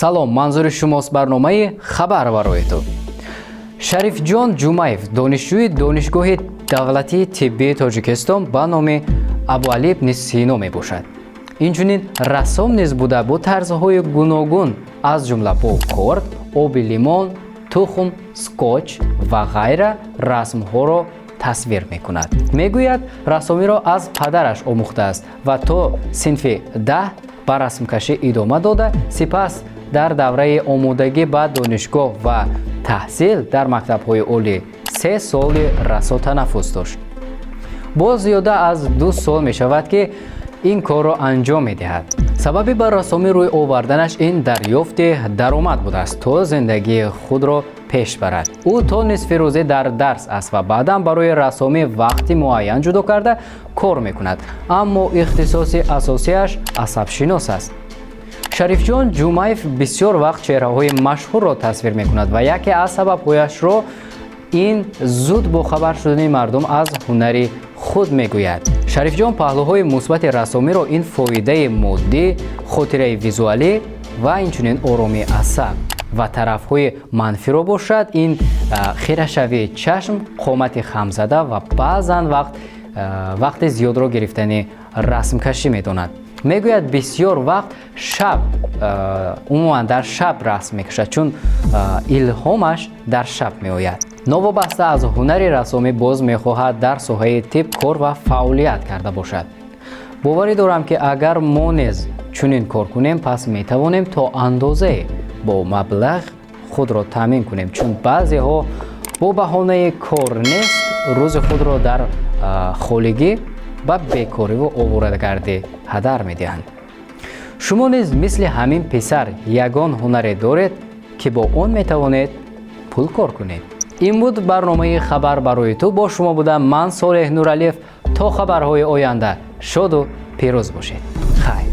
салом, манзури шумост барномаи хабар барои ту. Шарифҷон Ҷумаев донишҷӯи донишгоҳи давлатии тиббии Тоҷикистон ба номи Абуалӣ ибн Сино мебошад. Инчунин рассом низ буда бо тарзҳои гуногун аз ҷумла бо корд, оби лимон, тухм, скотч ва ғайра расмҳоро тасвир мекунад. Мегӯяд рассомиро аз падараш омӯхтааст ва то синфи 10 ба расмкашӣ идома дода, сипас дар давраи омодагӣ ба донишгоҳ ва таҳсил дар мактабҳои олӣ 3 соли расо танаффус дошт. Боз зиёда аз 2 сол мешавад ки ин корро анҷом медиҳад. Сабаби ба рассомӣ рӯй оварданаш ин дарёфти даромад будааст, то зиндагии худро пеш барад. Ӯ то нисфи рӯзӣ дар дарс аст ва баъдан барои рассомӣ вақти муайян ҷудо карда кор мекунад, аммо ихтисоси асосияш асабшинос аст. Шарифҷон Ҷумаев бисёр вақт чеҳраҳои машҳурро тасвир мекунад ва яке аз сабабҳояшро ин зуд бохабар шудани мардум аз ҳунари худ мегӯяд. Шарифҷон паҳлӯҳои мусбати рассомиро ин фоидаи моддӣ, хотираи визуалӣ ва инчунин оромии асаб ва тарафҳои манфиро бошад, ин хирашавии чашм, қомати хамзада ва баъзан вақти зиёдро гирифтани расмкашӣ медонад. Мегӯяд бисёр вақт шаб умуман дар шаб расм мекашад, чун илҳомаш дар шаб меояд. Новобаста аз ҳунари рассомӣ боз мехоҳад дар соҳаи тиб кор ва фаъолият карда бошад. боварӣ дорам ки агар мо низ чунин кор кунем, пас метавонем то андозае бо маблағ худро таъмин кунем, чун баъзеҳо бо баҳонаи кор нест рӯзи худро дар холигӣ ба бекориву оворадагардӣ ҳадар медиҳанд. шумо низ мисли ҳамин писар ягон ҳунаре доред ки бо он метавонед пул кор кунед. ин буд барномаи хабар барои ту. Бо шумо будам ман Солеҳ Нуралиев. то хабарҳои оянда шоду пирӯз бошед. хайр.